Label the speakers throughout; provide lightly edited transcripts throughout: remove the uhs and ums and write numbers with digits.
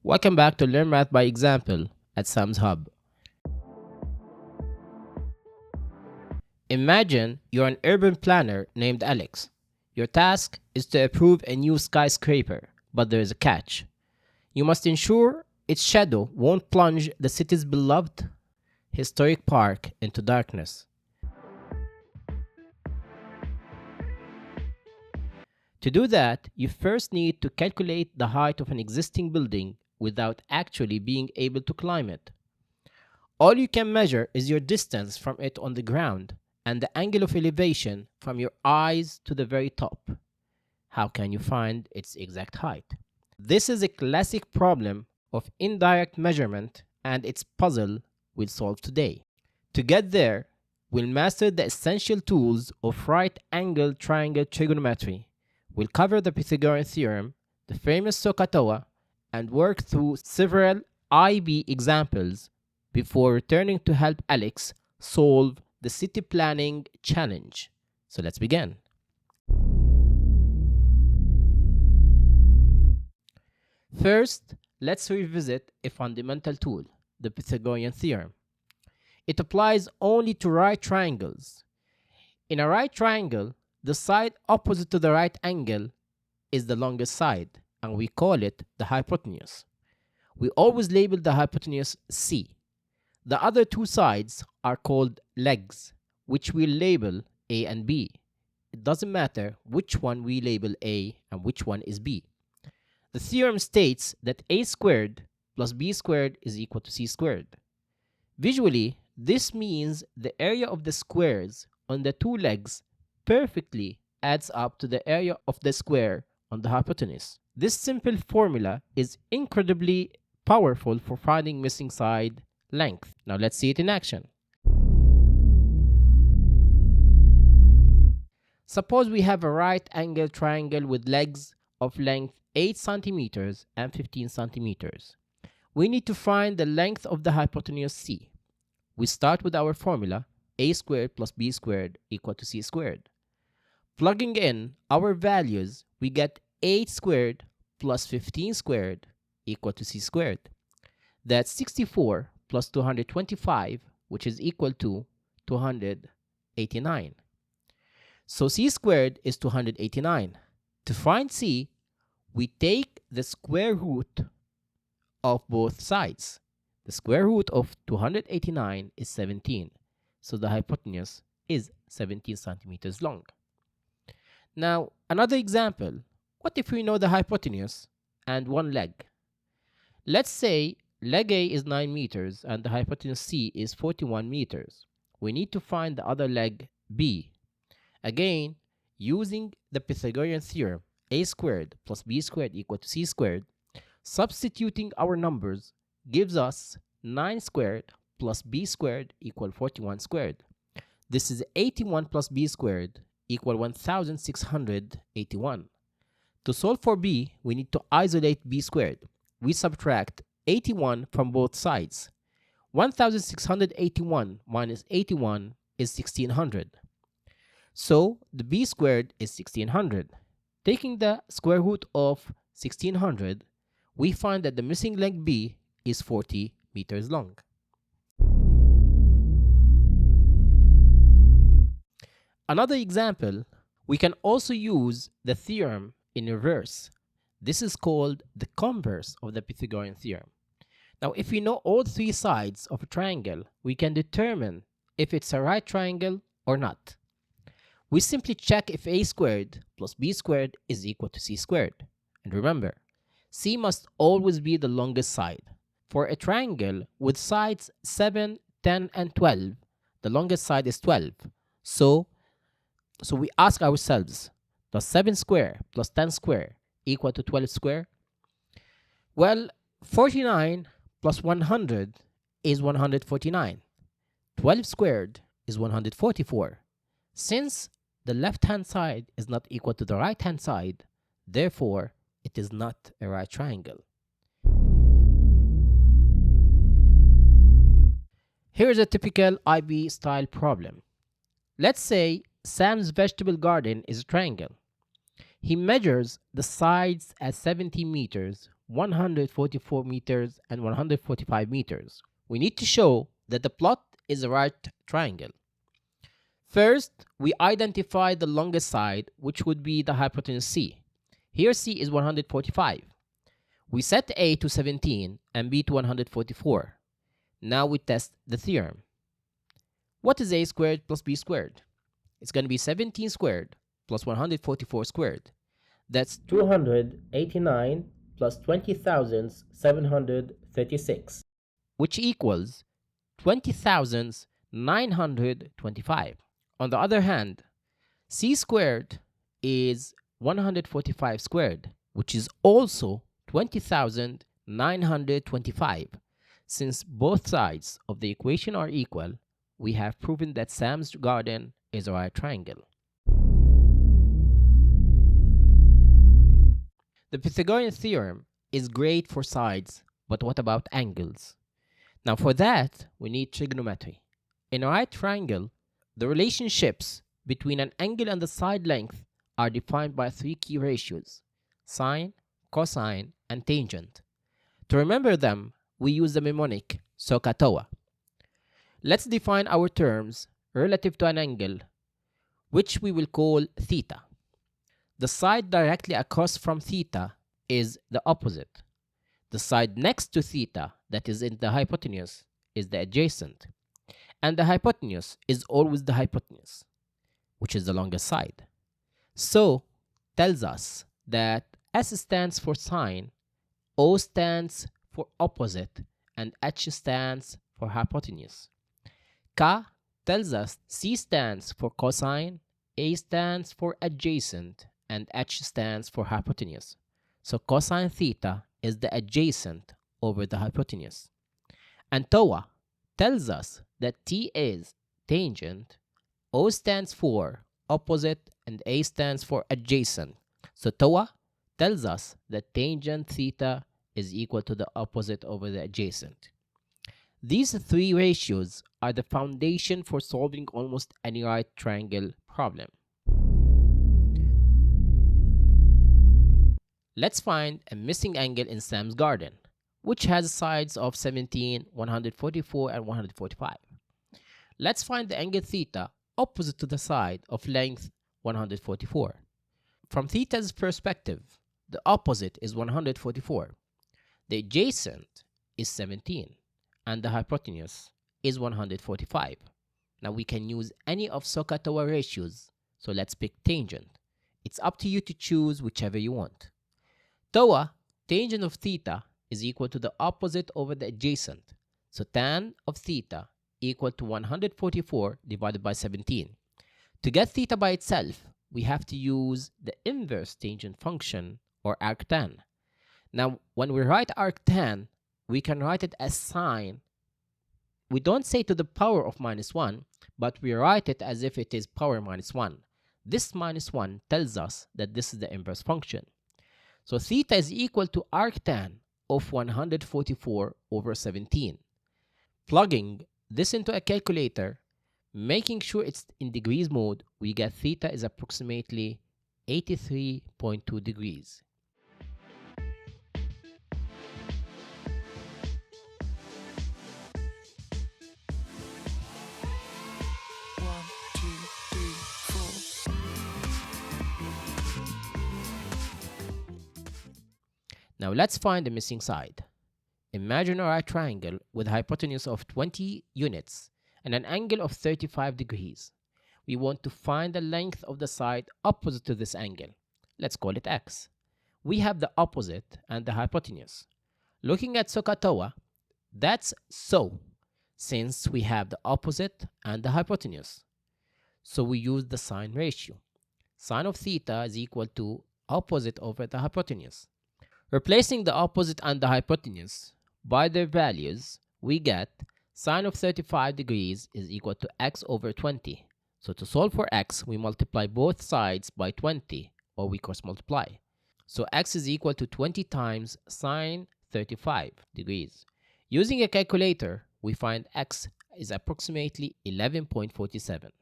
Speaker 1: Welcome back to Learn Math by Example at Sam's Hub. Imagine you're an urban planner named Alex. Your task is to approve a new skyscraper, but there is a catch. You must ensure its shadow won't plunge the city's beloved historic park into darkness. To do that, you first need to calculate the height of an existing building without actually being able to climb it. All you can measure is your distance from it on the ground and the angle of elevation from your eyes to the very top. How can you find its exact height? This is a classic problem of indirect measurement, and its puzzle we'll solve today. To get there, we'll master the essential tools of right-angled triangle trigonometry. We'll cover the Pythagorean Theorem, the famous SOH CAH TOA, and work through several IB examples before returning to help Alex solve the city planning challenge. So let's begin. First, let's revisit a fundamental tool, the Pythagorean Theorem. It applies only to right triangles. In a right triangle, the side opposite to the right angle is the longest side, and we call it the hypotenuse. We always label the hypotenuse C. The other two sides are called legs, which we label A and B. It doesn't matter which one we label A and which one is B. The theorem states that A squared plus B squared is equal to C squared. Visually, this means the area of the squares on the two legs perfectly adds up to the area of the square on the hypotenuse. This simple formula is incredibly powerful for finding missing side length. Now let's see it in action. Suppose we have a right angle triangle with legs of length 8 centimeters and 15 centimeters. We need to find the length of the hypotenuse C. We start with our formula A squared plus B squared equal to C squared. Plugging in our values, we get 8 squared plus 15 squared equal to C squared. That's 64 plus 225, which is equal to 289. So C squared is 289. To find C, we take the square root of both sides. The square root of 289 is 17. So the hypotenuse is 17 centimeters long. Now, another example. What if we know the hypotenuse and one leg? Let's say leg A is 9 meters and the hypotenuse C is 41 meters. We need to find the other leg B. Again, using the Pythagorean theorem, A squared plus B squared equal to C squared, substituting our numbers gives us 9 squared plus B squared equal 41 squared. This is 81 plus B squared equal 1681. To solve for B, we need to isolate B squared. We subtract 81 from both sides. 1681 minus 81 is 1600. So the B squared is 1600. Taking the square root of 1600, we find that the missing leg B is 40 meters long. Another example, we can also use the theorem in reverse. This is called the converse of the Pythagorean theorem. Now, if we know all three sides of a triangle, we can determine if it's a right triangle or not. We simply check if A squared plus B squared is equal to C squared. And remember, C must always be the longest side. For a triangle with sides 7, 10, and 12, the longest side is 12. So we ask ourselves, does 7 square plus 10 square equal to 12 square? Well, 49 plus 100 is 149. 12 squared is 144. Since the left-hand side is not equal to the right-hand side, therefore, it is not a right triangle. Here's a typical IB style problem. Let's say Sam's vegetable garden is a triangle. He measures the sides at 70 meters 144 meters and 145 meters. We need to show that the plot is a right triangle. First, we identify the longest side, which would be the hypotenuse C. Here C is 145. We set A to 17 and B to 144. Now we test the theorem. What is A squared plus B squared? It's going to be 17 squared plus 144 squared. That's 289 plus 20,736, which equals 20,925. On the other hand, C squared is 145 squared, which is also 20,925. Since both sides of the equation are equal, we have proven that Sam's garden is a right triangle. The Pythagorean theorem is great for sides, but what about angles? Now for that, we need trigonometry. In a right triangle, the relationships between an angle and the side length are defined by three key ratios: sine, cosine, and tangent. To remember them, we use the mnemonic SOH CAH TOA. Let's define our terms relative to an angle, which we will call theta. The side directly across from theta is the opposite. The side next to theta, that is in the hypotenuse, is the adjacent. And the hypotenuse is always the hypotenuse, which is the longest side. So, tells us that S stands for sine, O stands for opposite, and H stands for hypotenuse. K tells us C stands for cosine, A stands for adjacent, and H stands for hypotenuse. So cosine theta is the adjacent over the hypotenuse. And TOA tells us that T is tangent, O stands for opposite, and A stands for adjacent. So TOA tells us that tangent theta is equal to the opposite over the adjacent. These three ratios are the foundation for solving almost any right triangle problem. Let's find a missing angle in Sam's garden, which has sides of 17, 144, and 145. Let's find the angle theta opposite to the side of length 144. From theta's perspective, the opposite is 144. The adjacent is 17, and the hypotenuse is 145. Now we can use any of SOH CAH TOA ratios, so let's pick tangent. It's up to you to choose whichever you want. TOA, tangent of theta, is equal to the opposite over the adjacent. So tan of theta equal to 144 divided by 17. To get theta by itself, we have to use the inverse tangent function, or arctan. Now, when we write arctan, we can write it as sine. We don't say to the power of -1, but we write it as if it is power -1. This -1 tells us that this is the inverse function. So theta is equal to arctan of 144 over 17. Plugging this into a calculator, making sure it's in degrees mode, we get theta is approximately 83.2 degrees. Now let's find the missing side. Imagine a right triangle with a hypotenuse of 20 units and an angle of 35 degrees. We want to find the length of the side opposite to this angle. Let's call it x. We have the opposite and the hypotenuse. Looking at SOH CAH TOA, that's so, since we have the opposite and the hypotenuse. So we use the sine ratio. Sine of theta is equal to opposite over the hypotenuse. Replacing the opposite and the hypotenuse by their values, we get sine of 35 degrees is equal to x over 20. So to solve for x, we multiply both sides by 20, or we cross multiply. So x is equal to 20 times sine 35 degrees. Using a calculator, we find x is approximately 11.47.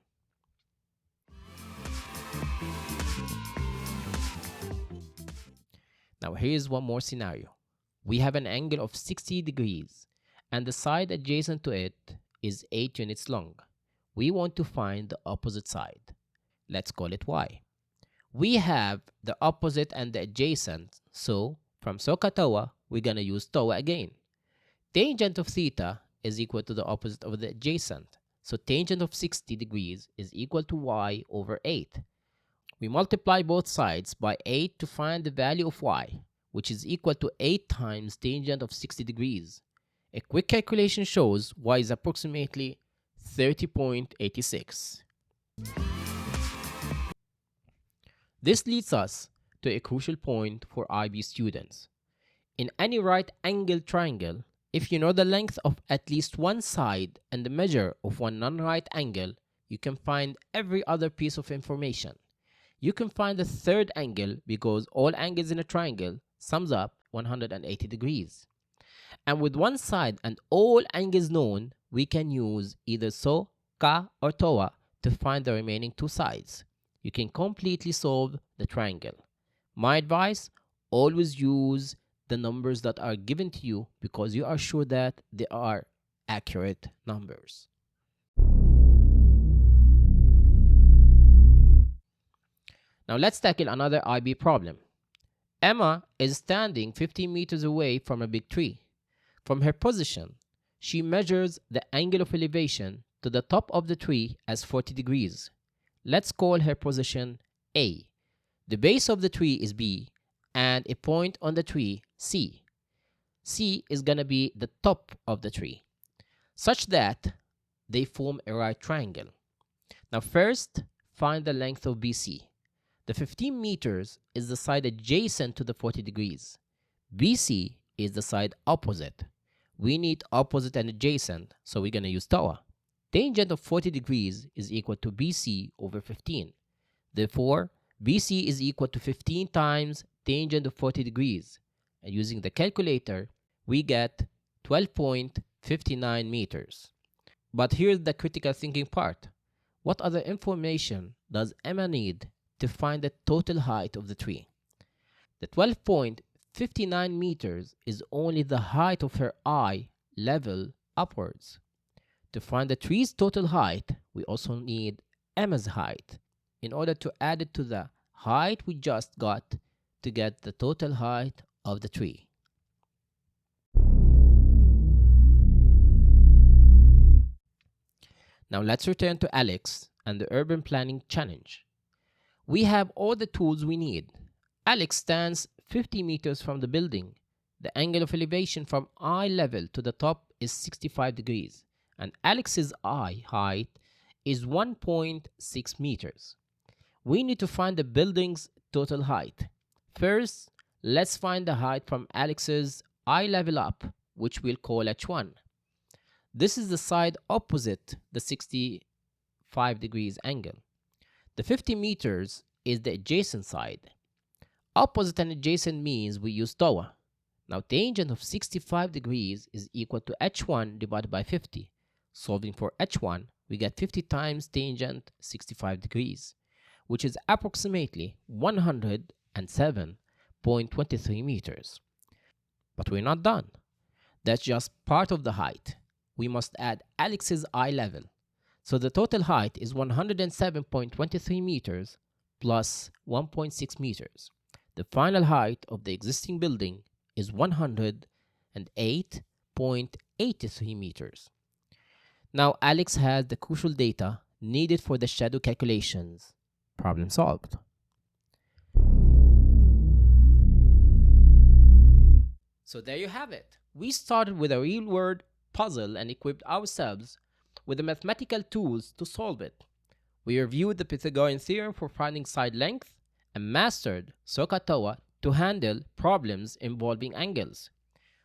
Speaker 1: Now here's one more scenario. we have an angle of 60 degrees and the side adjacent to it is 8 units long. We want to find the opposite side. Let's call it y. We have the opposite and the adjacent, so from SOH CAH TOA, we're going to use TOA again. Tangent of theta is equal to the opposite of the adjacent, so tangent of 60 degrees is equal to y over 8. We multiply both sides by 8 to find the value of y, which is equal to 8 times tangent of 60 degrees. A quick calculation shows y is approximately 30.86. This leads us to a crucial point for IB students. In any right-angled triangle, if you know the length of at least one side and the measure of one non-right angle, you can find every other piece of information. You can find the third angle because all angles in a triangle sums up 180 degrees. And with one side and all angles known, we can use either SOH, CAH, or TOA to find the remaining two sides. You can completely solve the triangle. My advice, always use the numbers that are given to you because you are sure that they are accurate numbers. Now let's tackle another IB problem. Emma is standing 15 meters away from a big tree. From her position, she measures the angle of elevation to the top of the tree as 40 degrees. Let's call her position A. The base of the tree is B and a point on the tree C. C is going to be the top of the tree, such that they form a right triangle. Now first, find the length of BC. The 15 meters is the side adjacent to the 40 degrees. BC is the side opposite. We need opposite and adjacent, so we're going to use TOA. Tangent of 40 degrees is equal to BC over 15. Therefore, BC is equal to 15 times tangent of 40 degrees. And using the calculator, we get 12.59 meters. But here's the critical thinking part. What other information does Emma need to find the total height of the tree? The 12.59 meters is only the height of her eye level upwards. To find the tree's total height, we also need Emma's height in order to add it to the height we just got to get the total height of the tree. Now let's return to Alex and the urban planning challenge. We have all the tools we need. Alex stands 50 meters from the building. The angle of elevation from eye level to the top is 65 degrees. And Alex's eye height is 1.6 meters. We need to find the building's total height. First, let's find the height from Alex's eye level up, which we'll call H1. This is the side opposite the 65 degrees angle. The 50 meters is the adjacent side. Opposite and adjacent means we use TOA. Now tangent of 65 degrees is equal to H1 divided by 50. Solving for H1, we get 50 times tangent 65 degrees, which is approximately 107.23 meters. But we're not done. That's just part of the height. We must add Alex's eye level. So the total height is 107.23 meters plus 1.6 meters. The final height of the existing building is 108.83 meters. Now Alex has the crucial data needed for the shadow calculations. Problem solved. So there you have it. We started with a real-world puzzle and equipped ourselves with the mathematical tools to solve it. We reviewed the Pythagorean Theorem for finding side length and mastered SOH CAH TOA to handle problems involving angles.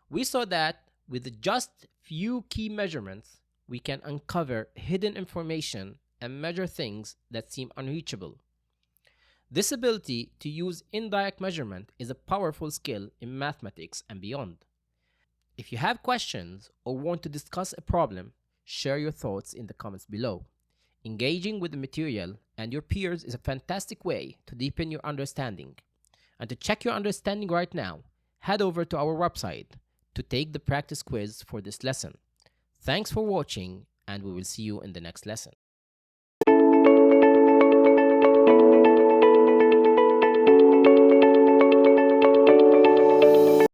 Speaker 1: We saw that with just few key measurements, we can uncover hidden information and measure things that seem unreachable. This ability to use indirect measurement is a powerful skill in mathematics and beyond. If you have questions or want to discuss a problem, share your thoughts in the comments below. Engaging with the material and your peers is a fantastic way to deepen your understanding. And to check your understanding right now, head over to our website to take the practice quiz for this lesson. Thanks for watching, and we will see you in the next lesson.